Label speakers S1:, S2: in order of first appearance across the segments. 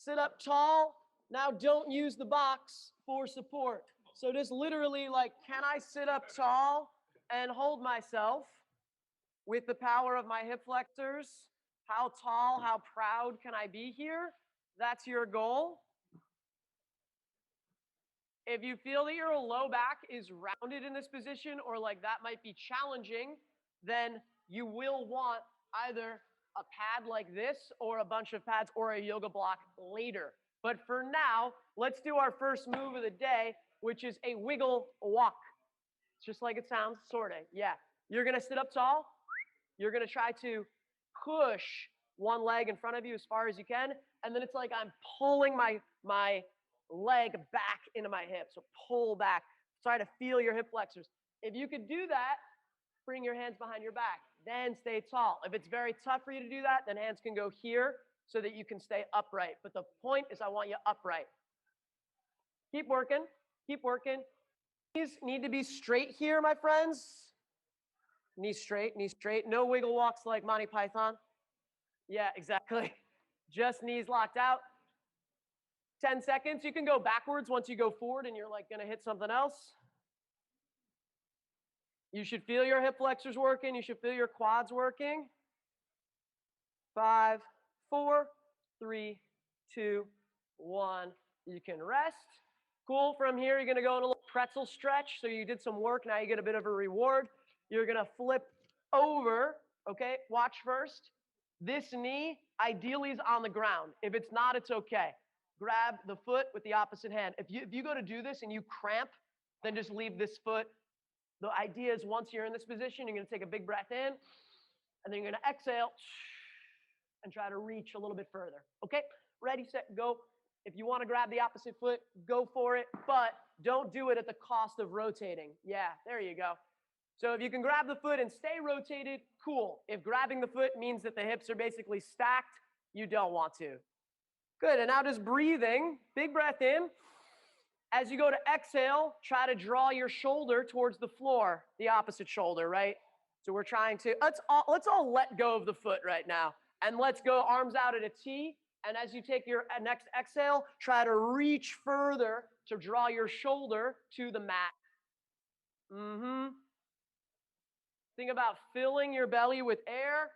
S1: Sit up tall. Now don't use the box for support. So just literally like, can I sit up tall and hold myself with the power of my hip flexors? How tall, how proud can I be here? That's your goal. If you feel that your low back is rounded in this position or like that might be challenging, then you will want either a pad like this or a bunch of pads or a yoga block later. But for now, let's do our first move of the day, which is a wiggle walk. It's just like it sounds, sort of. Yeah. You're going to sit up tall. You're going to try to push one leg in front of you as far as you can. And then it's like I'm pulling my leg back into my hip. So pull back. Try to feel your hip flexors. If you could do that, bring your hands behind your back. Then stay tall. If it's very tough for you to do that, then hands can go here so that you can stay upright. But the point is I want you upright. Keep working. Keep working. Knees need to be straight here, my friends. Knees straight, knees straight. No wiggle walks like Monty Python. Yeah, exactly. Just knees locked out. 10 seconds. You can go backwards once you go forward and you're like going to hit something else. You should feel your hip flexors working. You should feel your quads working. 5, 4, 3, 2, 1. You can rest. Cool. From here, you're going to go in a little pretzel stretch. So you did some work. Now you get a bit of a reward. You're going to flip over. Okay. Watch first. This knee ideally is on the ground. If it's not, it's okay. Grab the foot with the opposite hand. If you go to do this and you cramp, then just leave this foot. The idea is once you're in this position, you're going to take a big breath in, and then you're going to exhale and try to reach a little bit further. Okay? Ready, set, go. If you want to grab the opposite foot, go for it, but don't do it at the cost of rotating. Yeah, there you go. So if you can grab the foot and stay rotated, cool. If grabbing the foot means that the hips are basically stacked, you don't want to. Good, and now just breathing, big breath in. As you go to exhale, try to draw your shoulder towards the floor, the opposite shoulder, right? So we're trying to, let's all let go of the foot right now. And let's go arms out at a T. And as you take your next exhale, try to reach further to draw your shoulder to the mat. Think about filling your belly with air.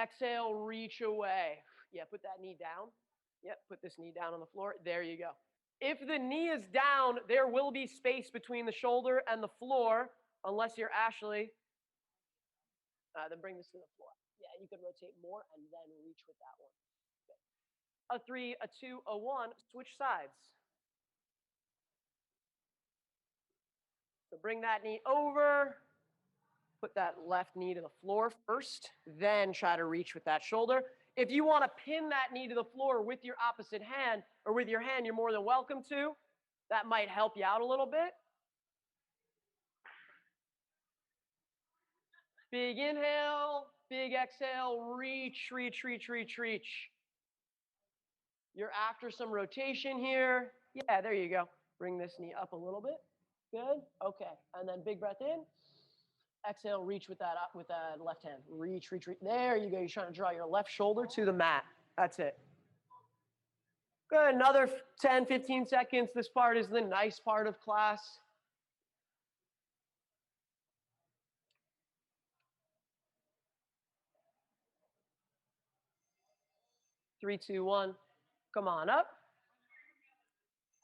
S1: Exhale, reach away. Yeah, put that knee down. Yep, put this knee down on the floor. There you go. If the knee is down, there will be space between the shoulder and the floor, unless you're Ashley. Then bring this to the floor. Yeah, you can rotate more and then reach with that one. Okay. A 3, a 2, a 1, switch sides. So bring that knee over. Put that left knee to the floor first, then try to reach with that shoulder. If you want to pin that knee to the floor with your opposite hand or with your hand, you're more than welcome to. That might help you out a little bit. Big inhale, big exhale, reach, reach, reach, reach, reach. You're after some rotation here. Yeah, there you go. Bring this knee up a little bit. Good. Okay. And then big breath in. Exhale, reach with that left hand. Reach, reach, reach. There you go. You're trying to draw your left shoulder to the mat. That's it. Good. Another 10, 15 seconds. This part is the nice part of class. Three, two, one. Come on up.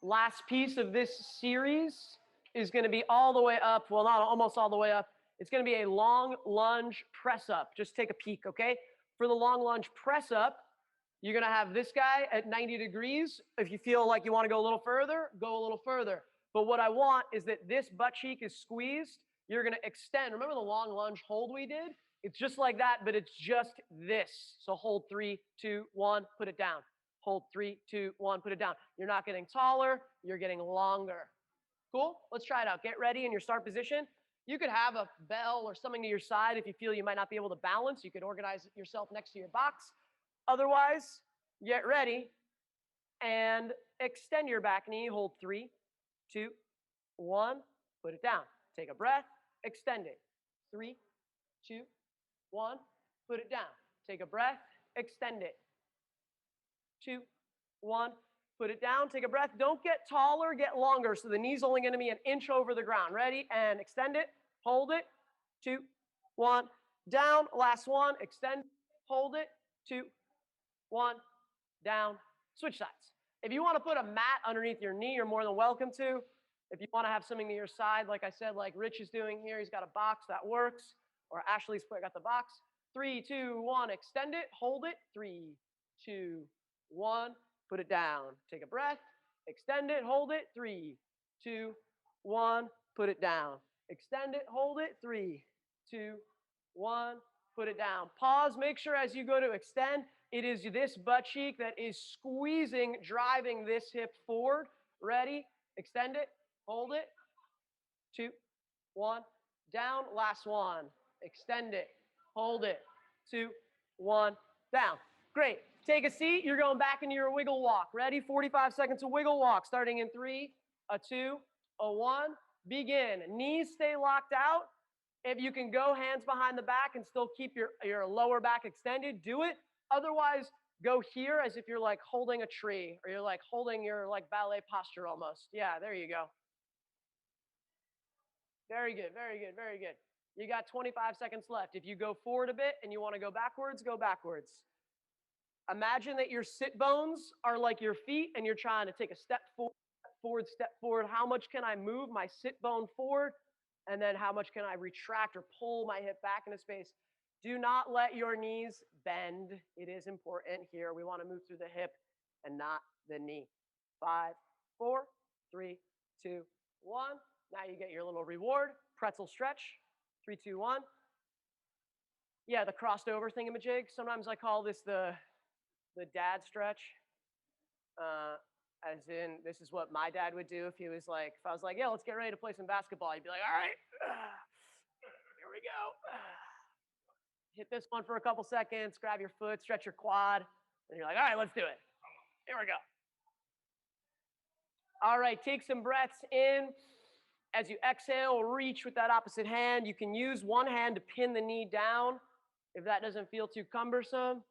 S1: Last piece of this series is going to be all the way up. Well, not almost all the way up. It's going to be a long lunge press up. Just take a peek, okay? For the long lunge press up, you're going to have this guy at 90 degrees. If you feel like you want to go a little further, go a little further. But what I want is that this butt cheek is squeezed. You're going to extend. Remember the long lunge hold we did? It's just like that, but it's just this. So hold 3, 2, 1, put it down. Hold 3, 2, 1, put it down. You're not getting taller. You're getting longer. Cool? Let's try it out. Get ready in your start position. You could have a bell or something to your side if you feel you might not be able to balance. You could organize yourself next to your box. Otherwise, get ready and extend your back knee. Hold 3, 2, 1. Put it down. Take a breath. Extend it. 3, 2, 1. Put it down. Take a breath. Extend it. 2, 1. Put it down, take a breath. Don't get taller, get longer. So the knee's only gonna be an inch over the ground. Ready? And extend it, hold it, 2, 1. Down, last one, extend, hold it, 2, 1. Down, switch sides. If you wanna put a mat underneath your knee, you're more than welcome to. If you wanna have something to your side, like I said, like Rich is doing here, he's got a box, that works. Or Ashley's got the box. 3, 2, 1, extend it, hold it, 3, 2, 1. Put it down. Take a breath. Extend it. Hold it. 3, 2, 1. Put it down. Extend it. Hold it. 3, 2, 1. Put it down. Pause. Make sure as you go to extend, it is this butt cheek that is squeezing, driving this hip forward. Ready? Extend it. Hold it. 2, 1. Down. Last one. Extend it. Hold it. 2, 1. Down. Great. Take a seat. You're going back into your wiggle walk. Ready? 45 seconds of wiggle walk. Starting in 3, a 2, a 1. Begin. Knees stay locked out. If you can go hands behind the back and still keep your lower back extended, do it. Otherwise, go here as if you're like holding a tree or you're like holding your like ballet posture almost. Yeah, there you go. Very good, very good, very good. You got 25 seconds left. If you go forward a bit and you want to go backwards, go backwards. Imagine that your sit bones are like your feet and you're trying to take a step forward, step forward. How much can I move my sit bone forward? And then how much can I retract or pull my hip back into space? Do not let your knees bend. It is important here. We want to move through the hip and not the knee. 5, 4, 3, 2, 1. Now you get your little reward. Pretzel stretch. 3, 2, 1. Yeah, the crossed over thingamajig. Sometimes I call this the dad stretch, as in this is what my dad would do if he was like, if I was like, yeah, let's get ready to play some basketball. He'd be like, all right, here we go. Hit this one for a couple seconds, grab your foot, stretch your quad, and you're like, all right, let's do it. Here we go. All right, take some breaths in. As you exhale, reach with that opposite hand. You can use one hand to pin the knee down if that doesn't feel too cumbersome.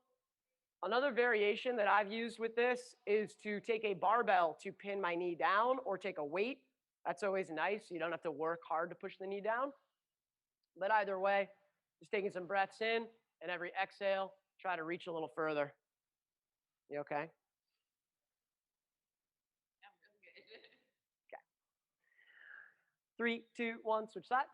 S1: Another variation that I've used with this is to take a barbell to pin my knee down or take a weight. That's always nice. You don't have to work hard to push the knee down. But either way, just taking some breaths in and every exhale, try to reach a little further. You okay? Okay. 3, 2, 1, switch sides.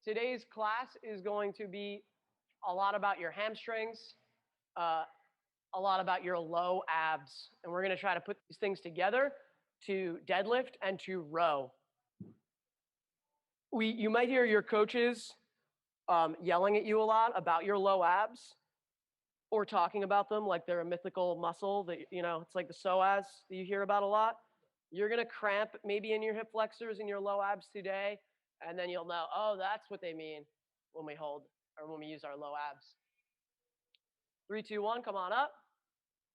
S1: Today's class is going to be a lot about your hamstrings, a lot about your low abs. And we're going to try to put these things together to deadlift and to row. You might hear your coaches yelling at you a lot about your low abs or talking about them like they're a mythical muscle that, you know, it's like the psoas that you hear about a lot. You're going to cramp maybe in your hip flexors and your low abs today. And then you'll know, oh, that's what they mean when we hold or when we use our low abs. 3, 2, 1, come on up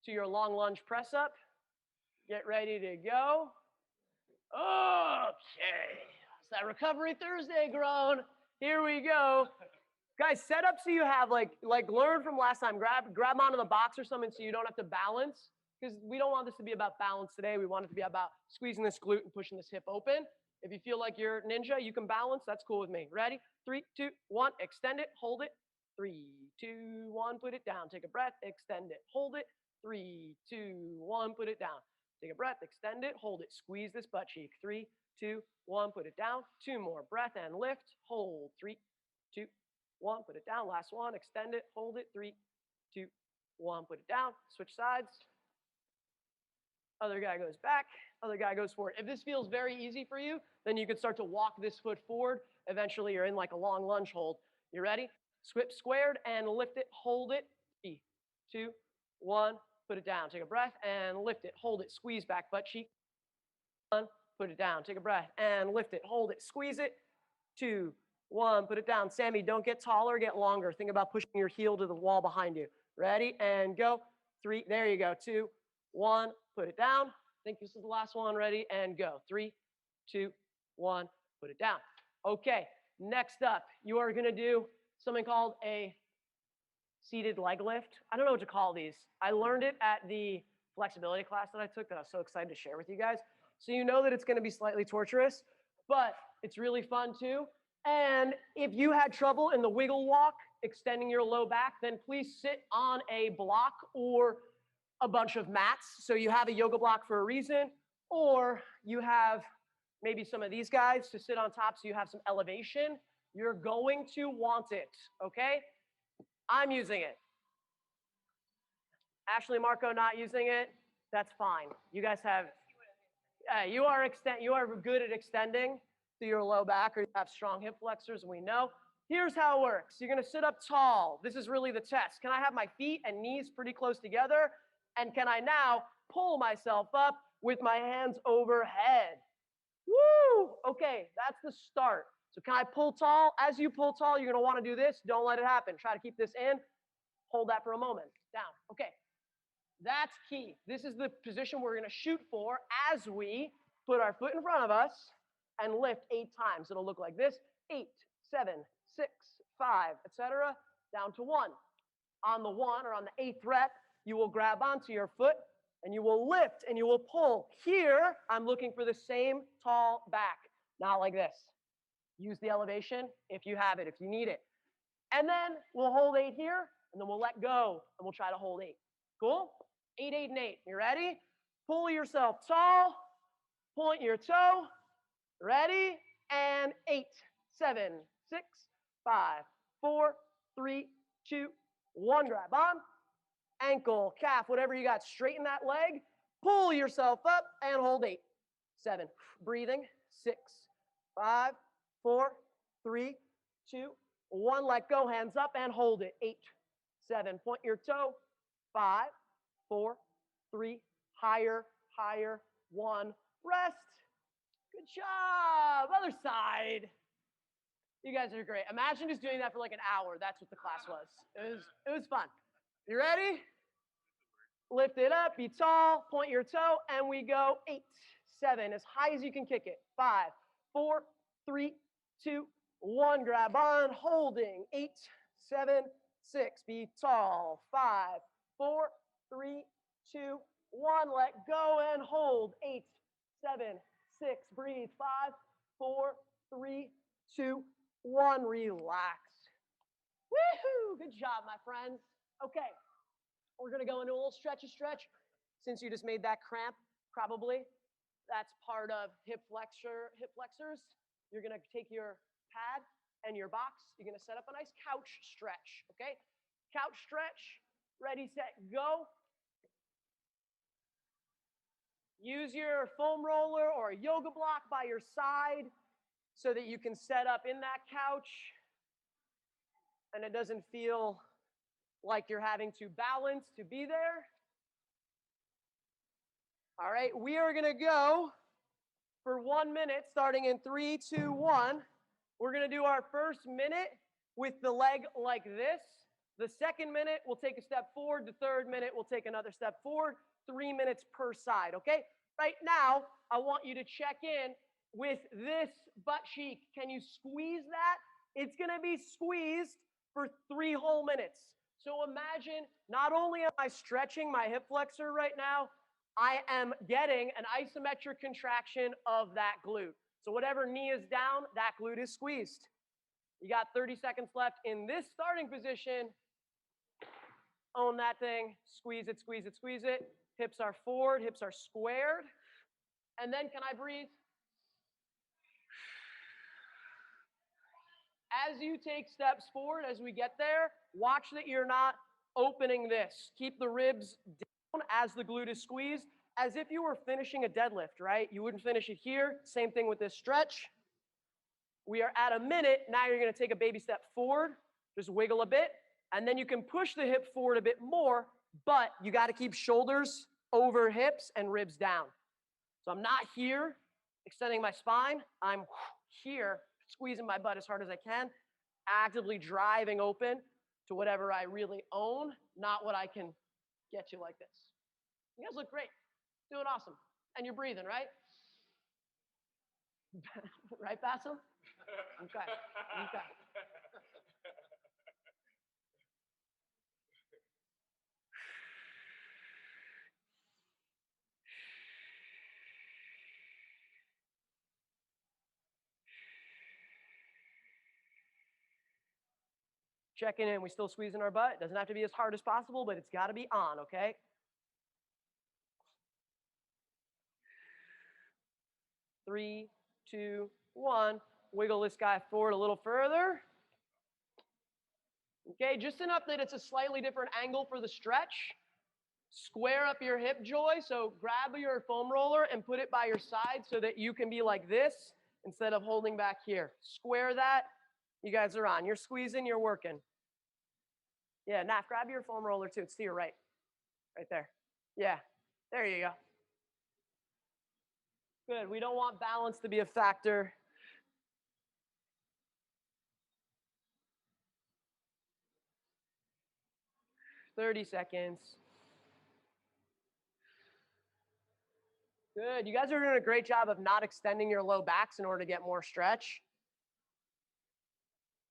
S1: to your long lunge press up. Get ready to go. Okay. It's that Recovery Thursday groan. Here we go. Guys, set up so you have like learn from last time. Grab onto the box or something so you don't have to balance. Because we don't want this to be about balance today. We want it to be about squeezing this glute and pushing this hip open. If you feel like you're ninja, you can balance. That's cool with me. Ready? 3, 2, 1. Extend it. Hold it. 3, 2, 1. Put it down. Take a breath. Extend it. Hold it. 3, 2, 1. Put it down. Take a breath. Extend it. Hold it. Squeeze this butt cheek. 3, 2, 1. Put it down. 2 more. Breath and lift. Hold. 3, 2, 1. Put it down. Last one. Extend it. Hold it. 3, 2, 1. Put it down. Switch sides. Other guy goes back, other guy goes forward. If this feels very easy for you, then you can start to walk this foot forward. Eventually, you're in like a long lunge hold. You ready? Swip squared and lift it, hold it. 3, 2, 1, put it down. Take a breath and lift it, hold it, squeeze back butt cheek. 1, put it down. Take a breath and lift it, hold it, squeeze it. 2, 1, put it down. Sammy, don't get taller, get longer. Think about pushing your heel to the wall behind you. Ready? And go. 3, there you go. 2, 1, put it down. I think this is the last one. Ready? And go. 3, 2, 1, put it down. Okay. Next up, you are going to do something called a seated leg lift. I don't know what to call these. I learned it at the flexibility class that I took that I was so excited to share with you guys. So you know that it's going to be slightly torturous, but it's really fun too. And if you had trouble in the wiggle walk, extending your low back, then please sit on a block or a bunch of mats. So you have a yoga block for a reason, or you have maybe some of these guys to sit on top so you have some elevation. You're going to want it, okay? I'm using it. Ashley and Marco not using it, that's fine. You guys have, you are good at extending through your low back, or you have strong hip flexors, we know. Here's how it works. You're gonna sit up tall. This is really the test. Can I have my feet and knees pretty close together? And can I now pull myself up with my hands overhead? Woo! Okay, that's the start. So can I pull tall? As you pull tall, you're gonna wanna do this. Don't let it happen. Try to keep this in. Hold that for a moment. Down. Okay. That's key. This is the position we're going to shoot for as we put our foot in front of us and lift 8 times. It'll look like this: 8, 7, 6, 5, etc. Down to 1. On the 1 or on the 8th rep, you will grab onto your foot and you will lift and you will pull. Here, I'm looking for the same tall back, not like this. Use the elevation if you have it, if you need it. And then we'll hold 8 here, and then we'll let go and we'll try to hold 8. Cool? 8, 8, and 8. You ready? Pull yourself tall. Point your toe. Ready? And 8, 7, 6, 5, 4, 3, 2, 1. Grab on. Ankle, calf, whatever you got. Straighten that leg. Pull yourself up and hold 8, 7. Breathing. 6, 5, 4, 3, 2, 1. Let go. Hands up and hold it. 8, 7. Point your toe. 5, 4, 3, higher, higher, 1, rest. Good job. Other side. You guys are great. Imagine just doing that for like an hour. That's what the class was. It was fun. You ready? Lift it up, be tall, point your toe, and we go 8, 7, as high as you can kick it. 5, 4, 3, 2, 1. Grab on, holding. 8, 7, 6. Be tall. 5, 4, 3, 2, 1. Let go and hold. 8, 7, 6. Breathe. 5, 4, 3, 2, 1. Relax. Woohoo! Good job, my friends. Okay, we're gonna go into a little stretchy stretch. Since you just made that cramp, probably that's part of hip flexors. You're gonna take your pad and your box. You're gonna set up a nice couch stretch. Okay, couch stretch. Ready, set, go. Use your foam roller or a yoga block by your side so that you can set up in that couch and it doesn't feel like you're having to balance to be there. All right, we are gonna go for 1 minute, starting in 3, 2, 1. We're gonna do our first minute with the leg like this. The second minute, we'll take a step forward. The third minute, we'll take another step forward. 3 minutes per side, okay? Right now, I want you to check in with this butt cheek. Can you squeeze that? It's gonna be squeezed for 3 whole minutes. So imagine, not only am I stretching my hip flexor right now, I am getting an isometric contraction of that glute. So whatever knee is down, that glute is squeezed. You got 30 seconds left in this starting position. Own that thing, squeeze it, squeeze it, squeeze it. Hips are forward, hips are squared. And then can I breathe? As you take steps forward, as we get there, watch that you're not opening this. Keep the ribs down as the glute is squeezed, as if you were finishing a deadlift, right? You wouldn't finish it here. Same thing with this stretch. We are at a minute. Now you're going to take a baby step forward. Just wiggle a bit. And then you can push the hip forward a bit more, but you got to keep shoulders over hips and ribs down. So I'm not here extending my spine. I'm here squeezing my butt as hard as I can, actively driving open to whatever I really own, not what I can get to like this. You guys look great. Doing awesome. And you're breathing, right? Right, Bassem? Okay. Okay. Checking in. We still squeezing our butt. Doesn't have to be as hard as possible, but it's got to be on, okay? 3, 2, 1. Wiggle this guy forward a little further. Okay, just enough that it's a slightly different angle for the stretch. Square up your hip joint, so grab your foam roller and put it by your side so that you can be like this instead of holding back here. Square that. You guys are on. You're squeezing, you're working. Yeah, Naf, grab your foam roller too. It's to your right. Right there. Yeah, there you go. Good. We don't want balance to be a factor. "30 seconds. Good. You guys are doing a great job of not extending your low backs in order to get more stretch.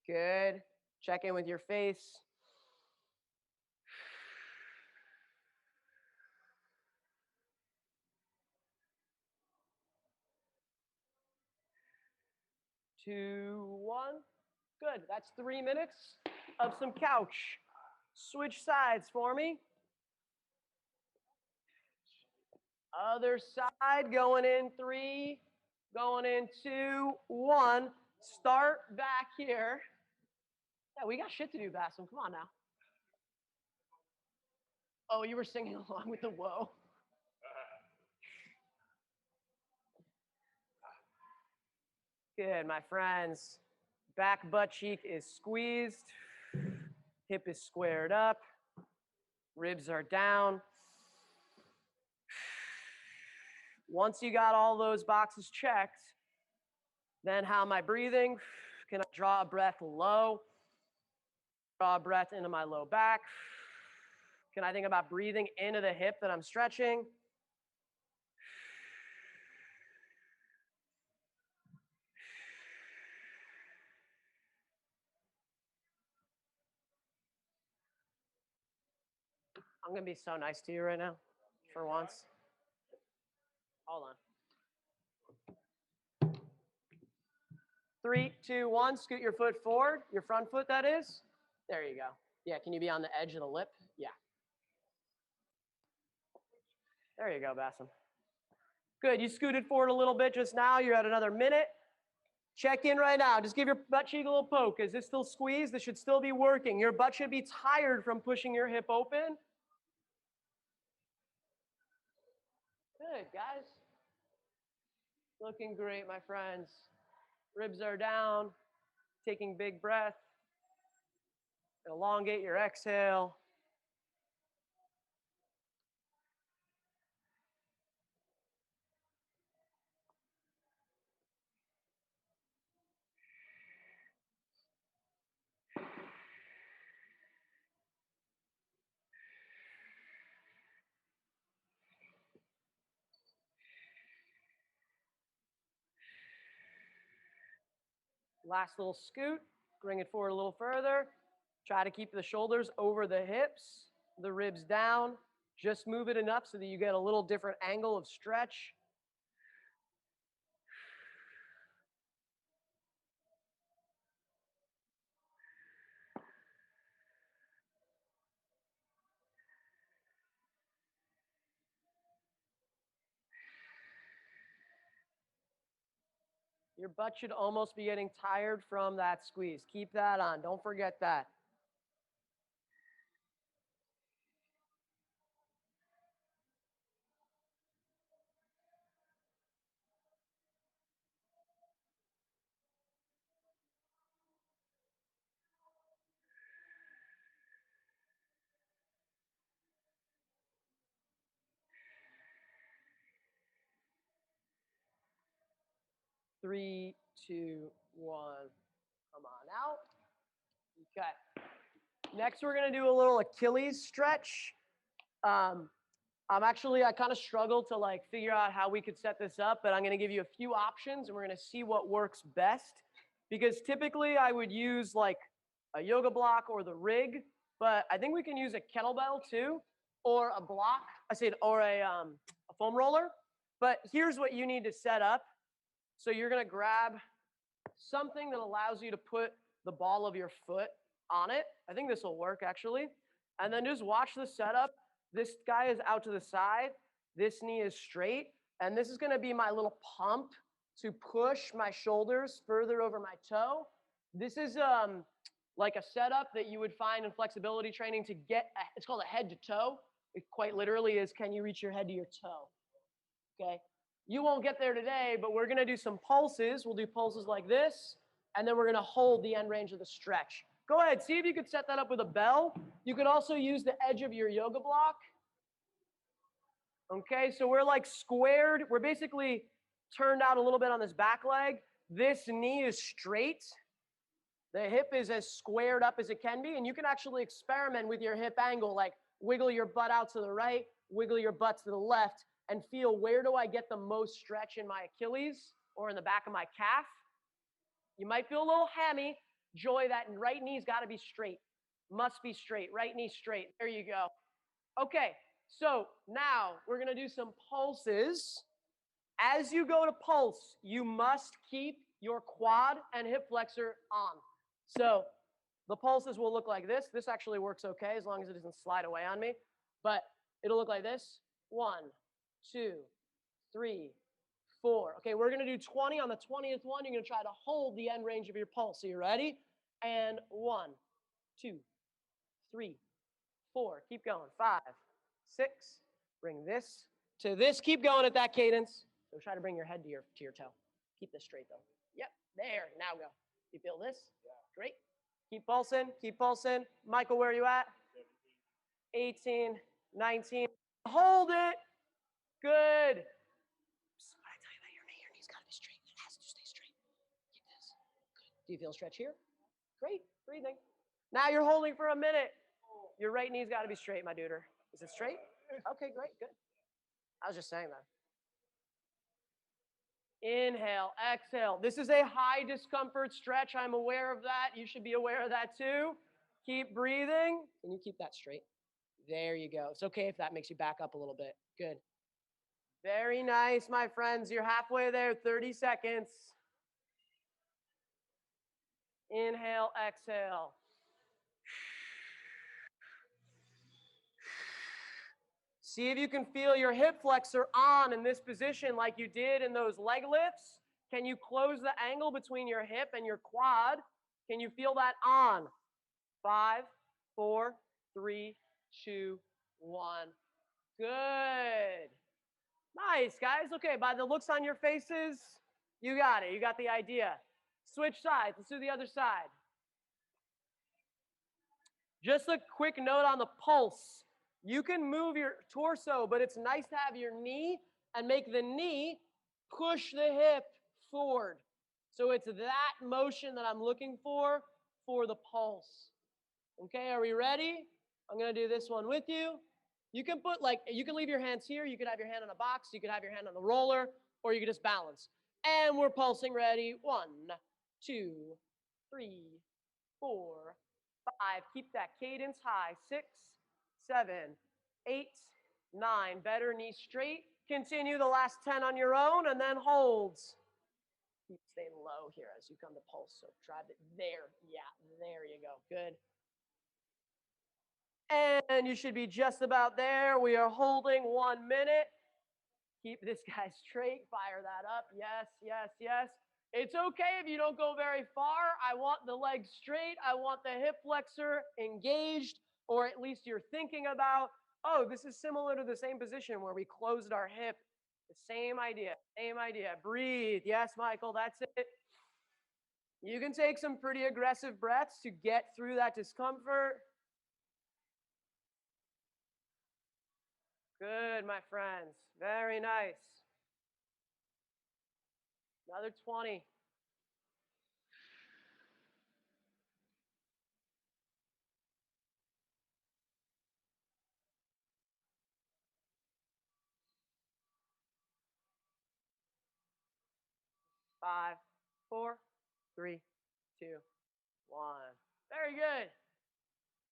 S1: Good. Check in with your face. Two, one. Good. That's 3 minutes of some couch. Switch sides for me. Other side, going in 3, going in 2, 1. Start back here. Yeah, we got shit to do, Bassem. Come on now. Oh, you were singing along with the whoa. Good, my friends. Back butt cheek is squeezed. Hip is squared up. Ribs are down. Once you got all those boxes checked, then how am I breathing? Can I draw a breath low? Draw a breath into my low back. Can I think about breathing into the hip that I'm stretching? I'm going to be so nice to you right now, for once. Hold on. 3, 2, 1. Scoot your foot forward. Your front foot, that is. There you go. Yeah, can you be on the edge of the lip? Yeah. There you go, Bassem. Good. You scooted forward a little bit just now. You're at another minute. Check in right now. Just give your butt cheek a little poke. Is this still squeezed? This should still be working. Your butt should be tired from pushing your hip open. Good, guys. Looking great, my friends. Ribs are down. Taking big breath. Elongate your exhale. Last little scoot. Bring it forward a little further. Try to keep the shoulders over the hips, the ribs down. Just move it enough so that you get a little different angle of stretch. Your butt should almost be getting tired from that squeeze. Keep that on. Don't forget that. Three, two, one. Come on out. Okay. Next, we're going to do a little Achilles stretch. I kind of struggled to figure out how we could set this up, but I'm going to give you a few options and we're going to see what works best. because typically I would use like a yoga block or the rig, but I think we can use a kettlebell too, or a block, or a foam roller. But here's what you need to set up. So you're gonna grab something that allows you to put the ball of your foot on it. I think this will work actually. And then just watch the setup. This guy is out to the side. This knee is straight. And this is gonna be my little pump to push my shoulders further over my toe. This is like a setup that you would find in flexibility training to get, it's called a head to toe. It quite literally is, can you reach your head to your toe? Okay. You won't get there today, but we're gonna do some pulses. We'll do pulses like this, and then we're gonna hold the end range of the stretch. Go ahead, see if you could set that up with a bell. You could also use the edge of your yoga block. Okay, so we're like squared. We're basically turned out a little bit on this back leg. This knee is straight. The hip is as squared up as it can be, and you can actually experiment with your hip angle, like wiggle your butt out to the right, wiggle your butt to the left, and feel, where do I get the most stretch in my Achilles or in the back of my calf? You might feel a little hammy. Joy, that right knee's got to be straight. Must be straight. Right knee straight. There you go. Okay, so now we're going to do some pulses. As you go to pulse, you must keep your quad and hip flexor on. So the pulses will look like this. This actually works okay as long as it doesn't slide away on me. But it'll look like this. 1, 2, 3, 4. Okay, we're going to do 20. On the 20th one, you're going to try to hold the end range of your pulse. So you ready? And 1, 2, 3, 4. Keep going. 5, 6. Bring this to this. Keep going at that cadence. So try to bring your head to your toe. Keep this straight though. Yep, there. Now go. You feel this? Yeah. Great. Keep pulsing. Keep pulsing. Michael, where are you at? 18, 19. Hold it. Good. What I tell you about your knee's got to be straight. It has to stay straight. Keep this. Good. Do you feel stretch here? Great. Breathing. Now you're holding for a minute. Your right knee's got to be straight, my duder. Is it straight? Okay, great. Good. I was just saying that. Inhale, exhale. This is a high discomfort stretch. I'm aware of that. You should be aware of that too. Keep breathing. Can you keep that straight? There you go. It's okay if that makes you back up a little bit. Good. Very nice, my friends. You're halfway there. 30 seconds. Inhale, exhale. See if you can feel your hip flexor on in this position like you did in those leg lifts. Can you close the angle between your hip and your quad? Can you feel that on? 5, 4, 3, 2, 1. Good. Nice, guys. Okay, by the looks on your faces, you got it. You got the idea. Switch sides. Let's do the other side. Just a quick note on the pulse. You can move your torso, but it's nice to have your knee and make the knee push the hip forward. So it's that motion that I'm looking for the pulse. Okay, are we ready? I'm going to do this one with you. You can you can leave your hands here. You could have your hand on a box. You could have your hand on the roller, or you could just balance. And we're pulsing ready. 1, 2, 3, 4, 5. Keep that cadence high. 6, 7, 8, 9. Better knee straight. Continue the last 10 on your own, and then holds. Keep staying low here as you come to pulse. So drive it there. Yeah, there you go. Good. And you should be just about there. We are holding 1 minute. Keep this guy straight. Fire that up. Yes, yes, yes. It's okay if you don't go very far. I want the legs straight. I want the hip flexor engaged, or at least you're thinking about, oh, this is similar to the same position where we closed our hip. The same idea, same idea. Breathe. Yes, Michael, that's it. You can take some pretty aggressive breaths to get through that discomfort. Good, my friends. Very nice. Another 20. Five, 4, 3, 2, 1. Very good.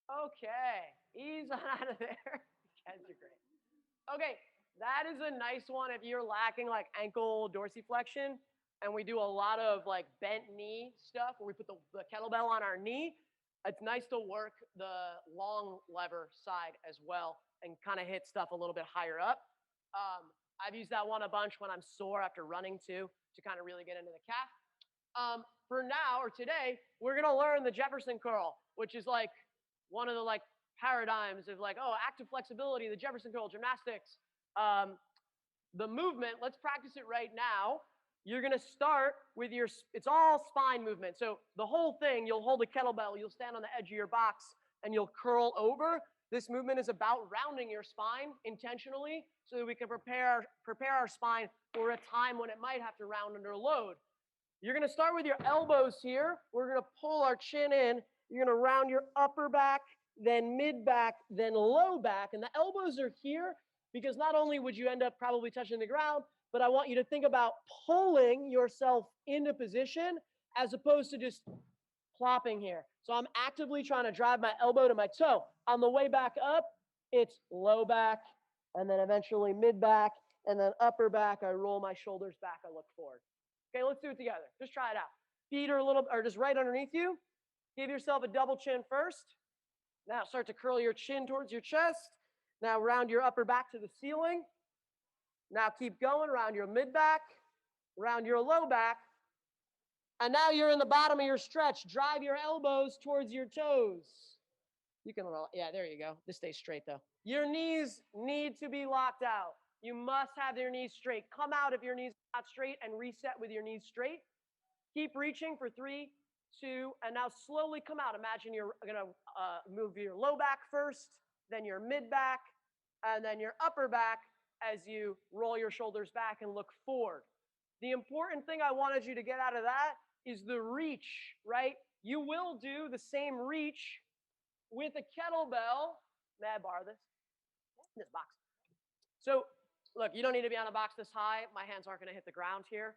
S1: Okay, ease on out of there. You guys are great. Okay, that is a nice one if you're lacking like ankle dorsiflexion, and we do a lot of like bent knee stuff where we put the kettlebell on our knee. It's nice to work the long lever side as well and kind of hit stuff a little bit higher up. I've used that one a bunch when I'm sore after running too, to kind of really get into the calf. For now or today, we're gonna learn the Jefferson Curl, which is like one of the like paradigms of like, oh, active flexibility, the Jefferson Curl, gymnastics. The movement, let's practice it right now. You're gonna start with your, it's all spine movement. So the whole thing, you'll hold a kettlebell, you'll stand on the edge of your box, and you'll curl over. This movement is about rounding your spine intentionally so that we can prepare our spine for a time when it might have to round under load. You're gonna start with your elbows here. We're gonna pull our chin in. You're gonna round your upper back, then mid back, then low back. And the elbows are here because not only would you end up probably touching the ground, but I want you to think about pulling yourself into position as opposed to just plopping here. So I'm actively trying to drive my elbow to my toe. On the way back up, it's low back, and then eventually mid back, and then upper back. I roll my shoulders back, I look forward. Okay, let's do it together. Just try it out. Feet are a little, or just right underneath you. Give yourself a double chin first. Now start to curl your chin towards your chest. Now round your upper back to the ceiling. Now keep going, round your mid back, round your low back. And now you're in the bottom of your stretch. Drive your elbows towards your toes. You can roll, yeah, there you go. This stays straight though. Your knees need to be locked out. You must have your knees straight. Come out if your knees are not straight and reset with your knees straight. Keep reaching for 3, 2, and now slowly come out. Imagine you're gonna move your low back first, then your mid back, and then your upper back as you roll your shoulders back and look forward. The important thing I wanted you to get out of that is the reach, right? You will do the same reach with a kettlebell. May I borrow this? This box. So look, you don't need to be on a box this high. My hands aren't gonna hit the ground here.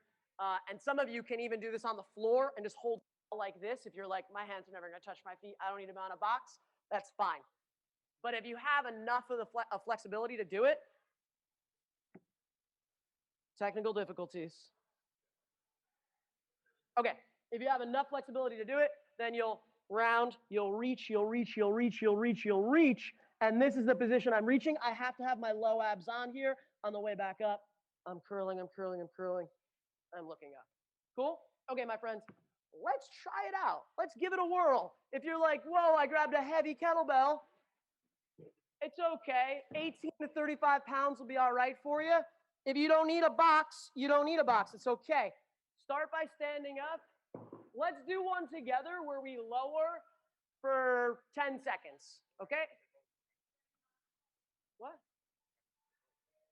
S1: And some of you can even do this on the floor and just hold like this. If you're like, my hands are never gonna touch my feet, I don't need to be on a box, that's fine. But if you have enough of the flexibility to do it, technical difficulties. Okay, if you have enough flexibility to do it, then you'll round, you'll reach, you'll reach, you'll reach, you'll reach, you'll reach. And this is the position I'm reaching. I have to have my low abs on here. On the way back up, I'm curling, I'm curling, I'm curling. I'm looking up. Cool? Okay, my friends, let's try it out. Let's give it a whirl. If you're like, whoa, I grabbed a heavy kettlebell, it's okay. 18 to 35 pounds will be all right for you. If you don't need a box, you don't need a box. It's okay. Start by standing up. Let's do one together where we lower for 10 seconds, okay? What?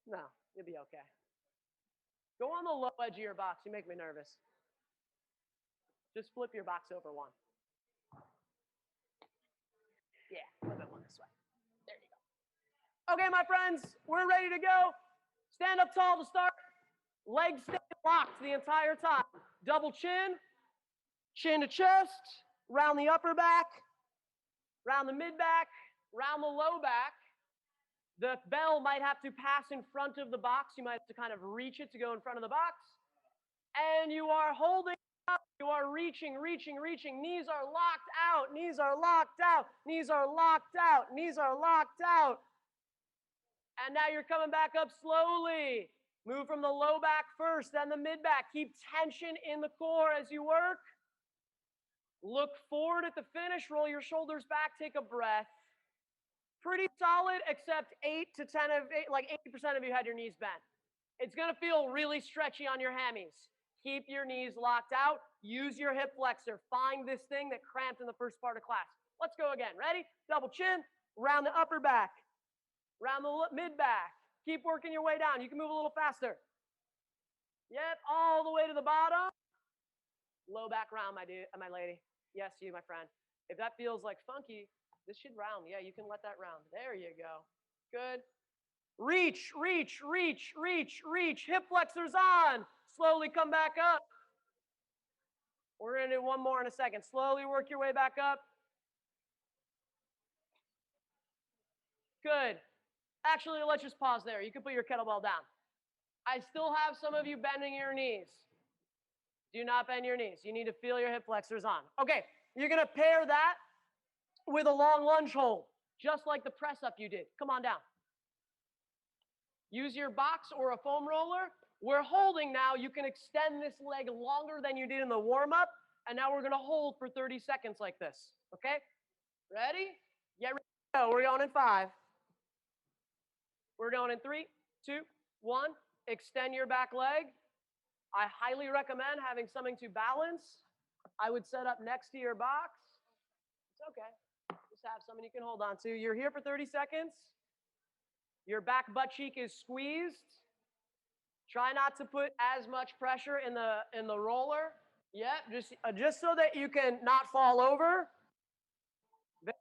S1: No, you'll be okay. Go on the low edge of your box. You make me nervous. Just flip your box over one. Yeah, flip it one this way. There you go. Okay, my friends, we're ready to go. Stand up tall to start. Legs stay locked the entire time. Double chin, chin to chest, round the upper back, round the mid back, round the low back. The bell might have to pass in front of the box. You might have to kind of reach it to go in front of the box. And you are holding up. You are reaching, reaching, reaching. Knees are locked out. Knees are locked out. Knees are locked out. Knees are locked out. And now you're coming back up slowly. Move from the low back first, then the mid back. Keep tension in the core as you work. Look forward at the finish. Roll your shoulders back. Take a breath. Pretty solid, except 8 to 10 of like 80% of you had your knees bent. It's gonna feel really stretchy on your hammies. Keep your knees locked out. Use your hip flexor. Find this thing that cramped in the first part of class. Let's go again. Ready? Double chin, round the upper back, round the mid back. Keep working your way down. You can move a little faster. Yep, all the way to the bottom. Low back round, my dude, my lady. Yes, you, my friend. If that feels like funky, this should round. Yeah, you can let that round. There you go. Good. Reach, reach, reach, reach, reach. Hip flexors on. Slowly come back up. We're going to do one more in a second. Slowly work your way back up. Good. Actually, let's just pause there. You can put your kettlebell down. I still have some of you bending your knees. Do not bend your knees. You need to feel your hip flexors on. Okay, you're going to pair that with a long lunge hold, just like the press up you did. Come on down. Use your box or a foam roller. We're holding now. You can extend this leg longer than you did in the warm-up, and now we're going to hold for 30 seconds like this. Okay? Ready? Get ready to go. We're going in 5. We're going in 3, 2, 1. Extend your back leg. I highly recommend having something to balance. I would set up next to your box. It's okay. Just have something you can hold on to. You're here for 30 seconds. Your back butt cheek is squeezed. Try not to put as much pressure in the roller. Yep, just so that you can not fall over.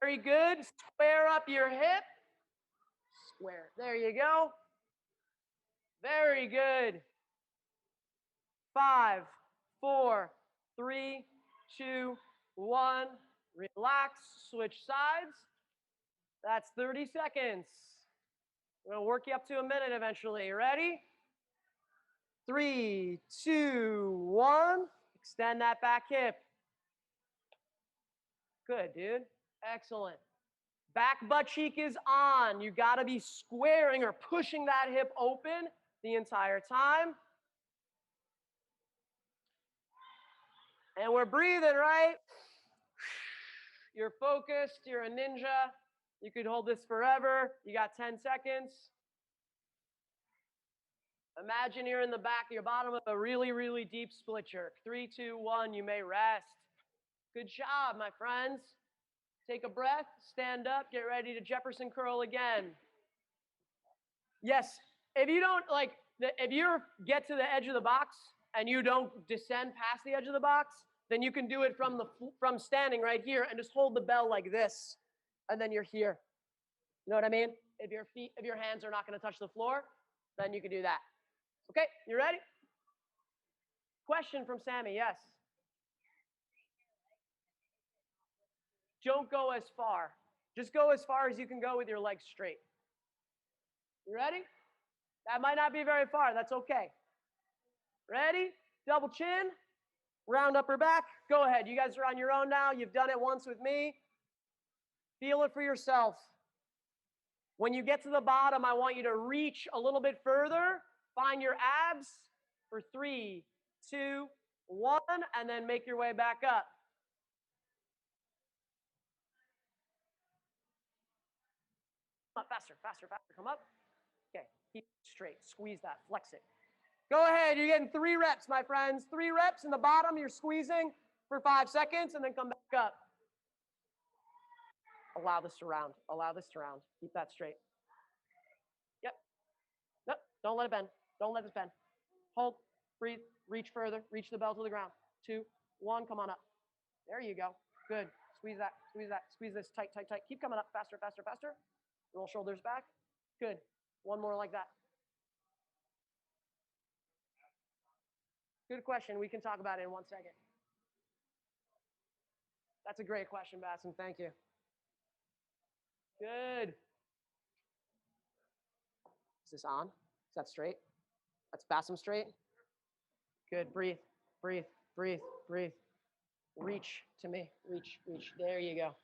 S1: Very good. Square up your hip. Square. There you go. Very good. 5, 4, 3, 2, 1. Relax. Switch sides. That's 30 seconds. We're going to work you up to a minute eventually. Ready? 3, 2, 1. Extend that back hip. Good, dude. Excellent. Back butt cheek is on. You got to be squaring or pushing that hip open the entire time. And we're breathing, right? You're focused. You're a ninja. You could hold this forever. You got 10 seconds. Imagine you're in the back, your bottom of a really, really deep split jerk. 3, 2, 1, you may rest. Good job, my friends. Take a breath, stand up, get ready to Jefferson curl again. Yes, if you don't, if you get to the edge of the box and you don't descend past the edge of the box, then you can do it from standing right here and just hold the bell like this, and then you're here. You know what I mean? If your hands are not going to touch the floor, then you can do that. Okay, you ready? Question from Sammy, yes. Don't go as far. Just go as far as you can go with your legs straight. You ready? That might not be very far. That's okay. Ready? Double chin. Round upper back. Go ahead. You guys are on your own now. You've done it once with me. Feel it for yourself. When you get to the bottom, I want you to reach a little bit further. Find your abs for 3, 2, 1, and then make your way back up. Faster, faster, faster. Come up. Okay, keep it straight. Squeeze that. Flex it. Go ahead. You're getting 3 reps, my friends. 3 reps in the bottom. You're squeezing for 5 seconds, and then come back up. Allow this to round. Allow this to round. Keep that straight. Yep. Nope. Don't let it bend. Don't let it bend. Hold. Breathe. Reach further. Reach the bell to the ground. 2, 1. Come on up. There you go. Good. Squeeze that. Squeeze that. Squeeze this. Tight, tight, tight. Keep coming up. Faster, faster, faster. Roll shoulders back. Good. One more like that. Good question. We can talk about it in 1 second. That's a great question, Bassam. Thank you. Good. Is this on? Is that straight? That's Bassam straight? Good. Breathe. Breathe. Breathe. Breathe. Reach to me. Reach. Reach. There you go.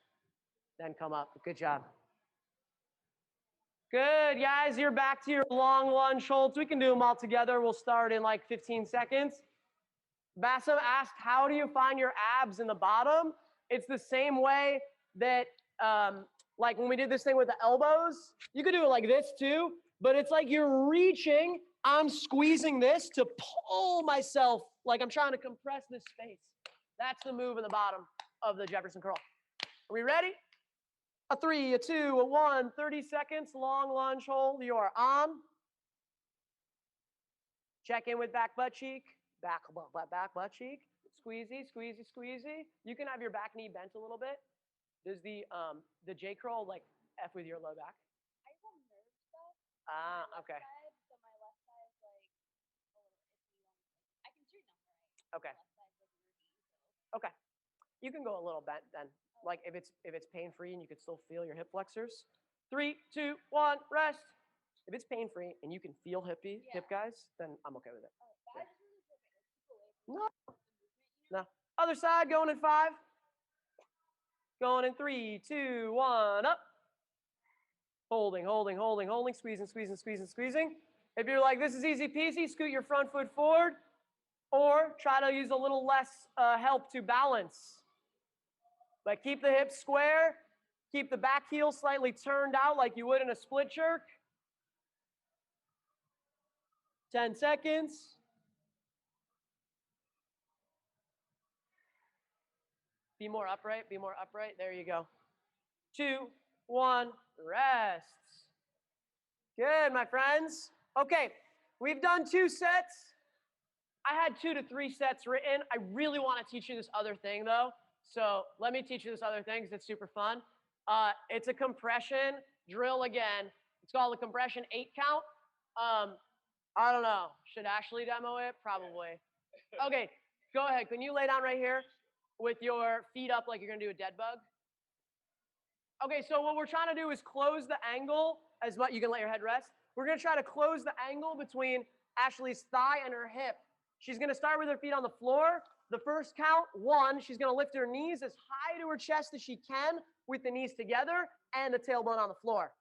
S1: Then come up. Good job. Good, guys. You're back to your long lunge holds. We can do them all together. We'll start in like 15 seconds. Bassam asked, how do you find your abs in the bottom? It's the same way that, like when we did this thing with the elbows, you could do it like this too, but it's like you're reaching, I'm squeezing this to pull myself, like I'm trying to compress this space. That's the move in the bottom of the Jefferson curl. Are we ready? A 3, a 2, a 1, 30 seconds, long lunge hold. You are on. Check in with back butt cheek, back butt cheek. Squeezy, squeezy, squeezy. You can have your back knee bent a little bit. Does the J curl like F with your low back?
S2: I have a nerve stuff.
S1: Okay.
S2: Side, so my left side is like a little iffy. I can straighten up right.
S1: Okay.
S2: My left side's like nervy, so.
S1: Okay. You can go a little bent then. Like if it's pain-free and you can still feel your hip flexors. 3, 2, 1, rest. If it's pain-free and you can feel hip guys, then I'm okay with it. No. No. Other side, going in 5. Going in 3, 2, 1, up. Holding, holding, holding, holding, squeezing, squeezing, squeezing, squeezing. If you're like, this is easy peasy, scoot your front foot forward, or try to use a little less help to balance. But keep the hips square, keep the back heel slightly turned out like you would in a split jerk. 10 seconds. Be more upright, be more upright. There you go. 2, 1, rest. Good, my friends. Okay, we've done 2 sets. I had 2 to 3 sets written. I really want to teach you this other thing, though. So let me teach you this other thing because it's super fun. It's a compression drill again. It's called a compression 8 count. I don't know. Should Ashley demo it? Probably. Okay, go ahead. Can you lay down right here with your feet up like you're going to do a dead bug? Okay, so what we're trying to do is close the angle as much. You can let your head rest. We're going to try to close the angle between Ashley's thigh and her hip. She's going to start with her feet on the floor. The first count, 1, she's going to lift her knees as high to her chest as she can with the knees together and the tailbone on the floor.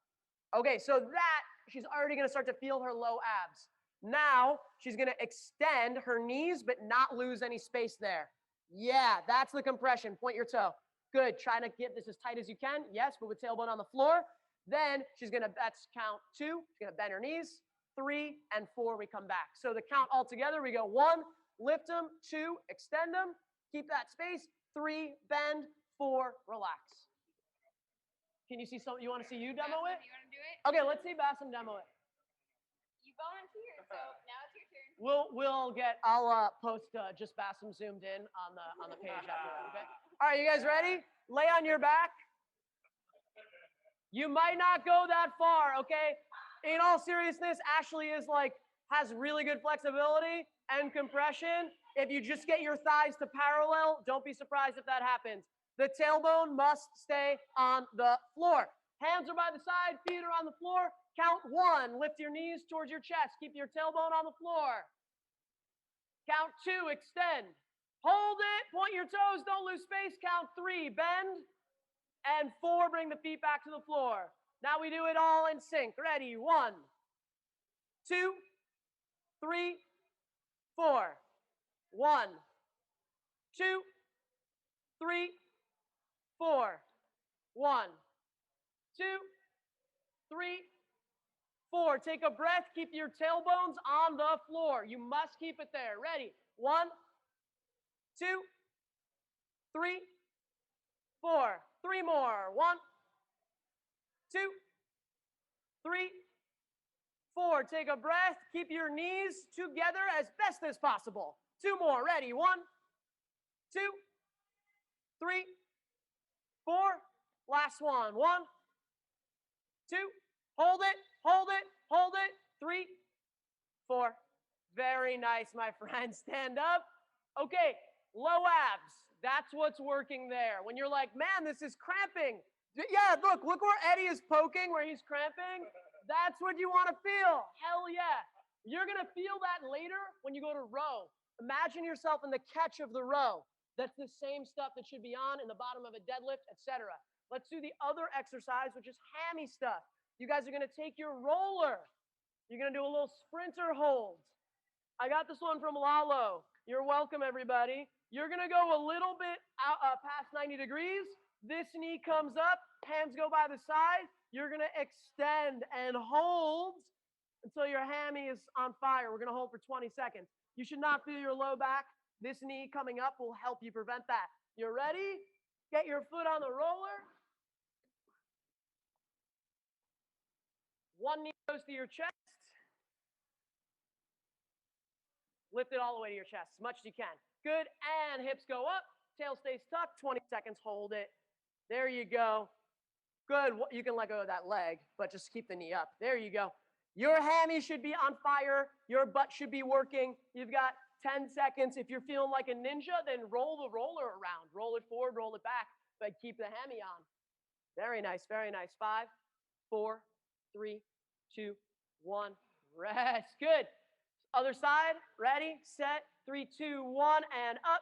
S1: Okay, so that, she's already going to start to feel her low abs. Now, she's going to extend her knees but not lose any space there. Yeah, that's the compression. Point your toe. Good. Try to get this as tight as you can. Yes, but with tailbone on the floor. Then she's going to, that's count 2. She's going to bend her knees. 3 and 4, we come back. So the count all together, we go 1, lift them, 2, extend them, keep that space, 3, bend, 4, relax. Can you see some, you want to see you demo it?
S2: You want to do it?
S1: Okay, let's see Bassem demo it.
S2: You volunteered, so now it's your turn.
S1: I'll post just Bassem zoomed in on the page after that, okay? All right, you guys ready? Lay on your back. You might not go that far, okay? In all seriousness, Ashley has really good flexibility and compression. If you just get your thighs to parallel, don't be surprised if that happens. The tailbone must stay on the floor. Hands are by the side, feet are on the floor. Count 1, lift your knees towards your chest. Keep your tailbone on the floor. Count 2, extend. Hold it, point your toes, don't lose space. Count 3, bend. And 4, bring the feet back to the floor. Now we do it all in sync. Ready? 1, 2, 3, 4. 1, 2, 3, 4. 1, 2, 3, 4. Take a breath. Keep your tailbones on the floor. You must keep it there. Ready? 1, 2, 3, 4. 3 more. 1, 2, 3, 4. Take a breath. Keep your knees together as best as possible. 2 more. Ready? 1, 2, 3, 4. Last one. 1, 2. Hold it. Hold it. Hold it. 3, 4. Very nice, my friend. Stand up. Okay. Low abs. That's what's working there. When you're like, man, this is cramping. Yeah, look where Eddie is poking, where he's cramping. That's what you want to feel. Hell yeah. You're going to feel that later when you go to row. Imagine yourself in the catch of the row. That's the same stuff that should be on in the bottom of a deadlift, etc. Let's do the other exercise, which is hammy stuff. You guys are going to take your roller. You're going to do a little sprinter hold. I got this one from Lalo. You're welcome, everybody. You're going to go a little bit past 90 degrees. This knee comes up. Hands go by the side. You're going to extend and hold until your hammy is on fire. We're going to hold for 20 seconds. You should not feel your low back. This knee coming up will help you prevent that. You're ready? Get your foot on the roller. One knee goes to your chest. Lift it all the way to your chest as much as you can. Good, and hips go up. Tail stays tucked. 20 seconds, hold it. There you go. Good, you can let go of that leg, but just keep the knee up. There you go. Your hammy should be on fire. Your butt should be working. You've got 10 seconds. If you're feeling like a ninja, then roll the roller around. Roll it forward, roll it back, but keep the hammy on. Very nice, very nice. 5, 4, 3, 2, 1. Rest. Good. Other side. Ready, set, 3, 2, 1, and up.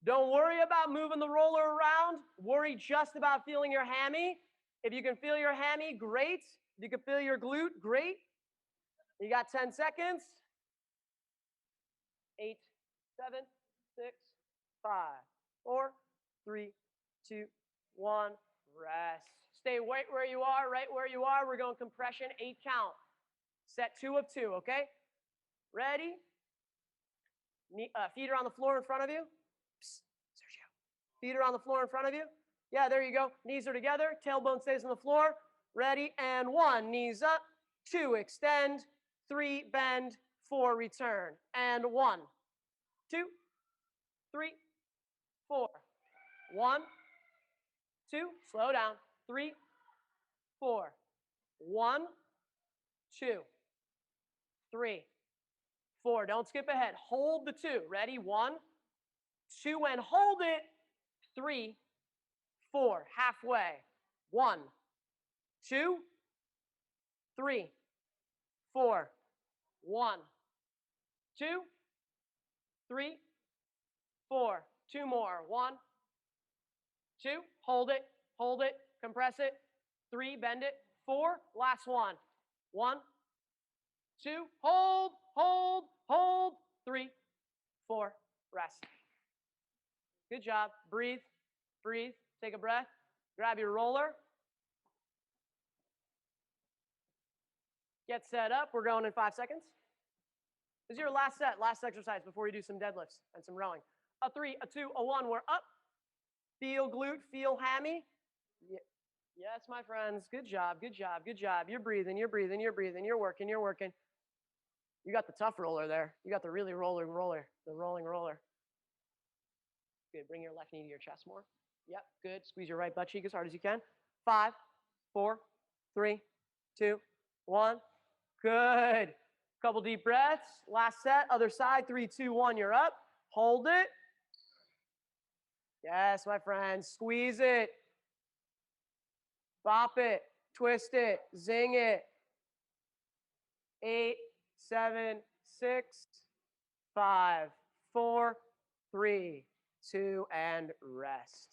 S1: Don't worry about moving the roller around. Worry just about feeling your hammy. If you can feel your hammy, great. If you can feel your glute, great. You got 10 seconds. 8, 7, 6, 5, 4, 3, 2, 1. Rest. Stay right where you are, right where you are. We're going compression, 8 count. Set 2 of 2, okay? Ready? Feet are on the floor in front of you. Psst, Sergio. Feet are on the floor in front of you. Yeah, there you go. Knees are together. Tailbone stays on the floor. Ready? And 1, knees up. 2, extend. 3, bend. 4, return. And 1, 2, 3, 4. 1, 2, slow down. 3, 4. 1, 2, 3, 4. Don't skip ahead. Hold the 2. Ready? 1, 2, and hold it. 3, 4. Halfway. 1, 2, 3, 4. 1, 2, 3, 4. 2 more. 1, 2. Hold it. Hold it. Compress it. 3. Bend it. 4. Last one. 1, 2. Hold. Hold. Hold. 3, 4. Rest. Good job. Breathe. Breathe. Take a breath. Grab your roller. Get set up. We're going in 5 seconds. This is your last set, last exercise before you do some deadlifts and some rowing. A 3, a 2, a 1. We're up. Feel glute, feel hammy. Yes, my friends. Good job, good job, good job. You're breathing, you're breathing, you're breathing. You're working, you're working. You got the tough roller there. You got the really rolling roller, the rolling roller. Good. Bring your left knee to your chest more. Yep, good. Squeeze your right butt cheek as hard as you can. 5, 4, 3, 2, 1. Good. Couple deep breaths. Last set. Other side. 3, 2, 1. You're up. Hold it. Yes, my friends. Squeeze it. Bop it. Twist it. Zing it. 8, 7, 6, 5, 4, 3, 2, and rest.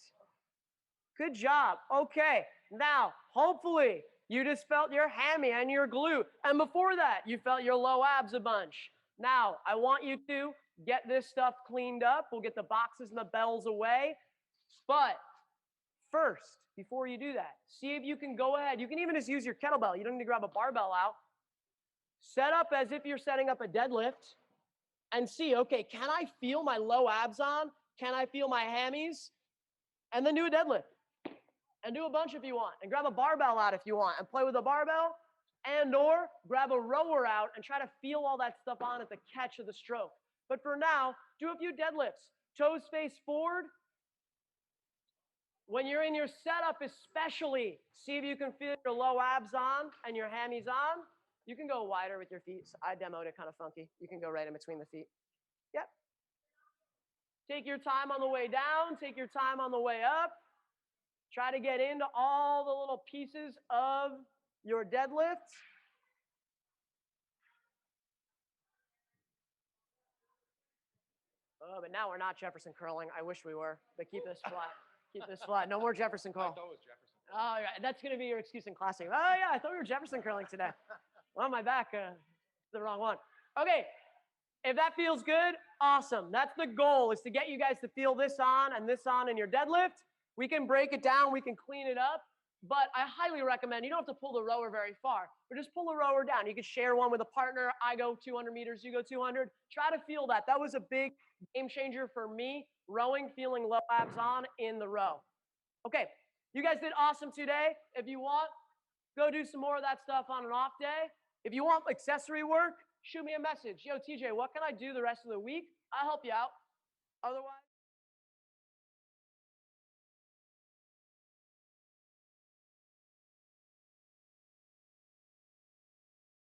S1: Good job. Okay. Now, hopefully, you just felt your hammy and your glute. And before that, you felt your low abs a bunch. Now, I want you to get this stuff cleaned up. We'll get the boxes and the bells away. But first, before you do that, see if you can go ahead. You can even just use your kettlebell. You don't need to grab a barbell out. Set up as if you're setting up a deadlift and see, okay, can I feel my low abs on? Can I feel my hammies? And then do a deadlift. And do a bunch if you want. And grab a barbell out if you want. And play with a barbell. And or grab a rower out and try to feel all that stuff on at the catch of the stroke. But for now, do a few deadlifts. Toes face forward. When you're in your setup especially, see if you can feel your low abs on and your hammies on. You can go wider with your feet. So I demoed it kind of funky. You can go right in between the feet. Yep. Take your time on the way down. Take your time on the way up. Try to get into all the little pieces of your deadlift. Oh, but now we're not Jefferson curling. I wish we were, but keep this flat. Keep this flat. No more Jefferson curl.
S3: I thought it was Jefferson.
S1: Oh, yeah, that's going to be your excuse in classing. Oh, yeah, I thought we were Jefferson curling today. Well, my back, the wrong one. Okay, if that feels good, awesome. That's the goal, is to get you guys to feel this on and this on in your deadlift. We can break it down. We can clean it up. But I highly recommend, you don't have to pull the rower very far, but just pull the rower down. You can share one with a partner. I go 200 meters, you go 200. Try to feel that. That was a big game changer for me, rowing, feeling low abs on in the row. Okay, you guys did awesome today. If you want, go do some more of that stuff on an off day. If you want accessory work, shoot me a message. Yo, TJ, what can I do the rest of the week? I'll help you out. Otherwise.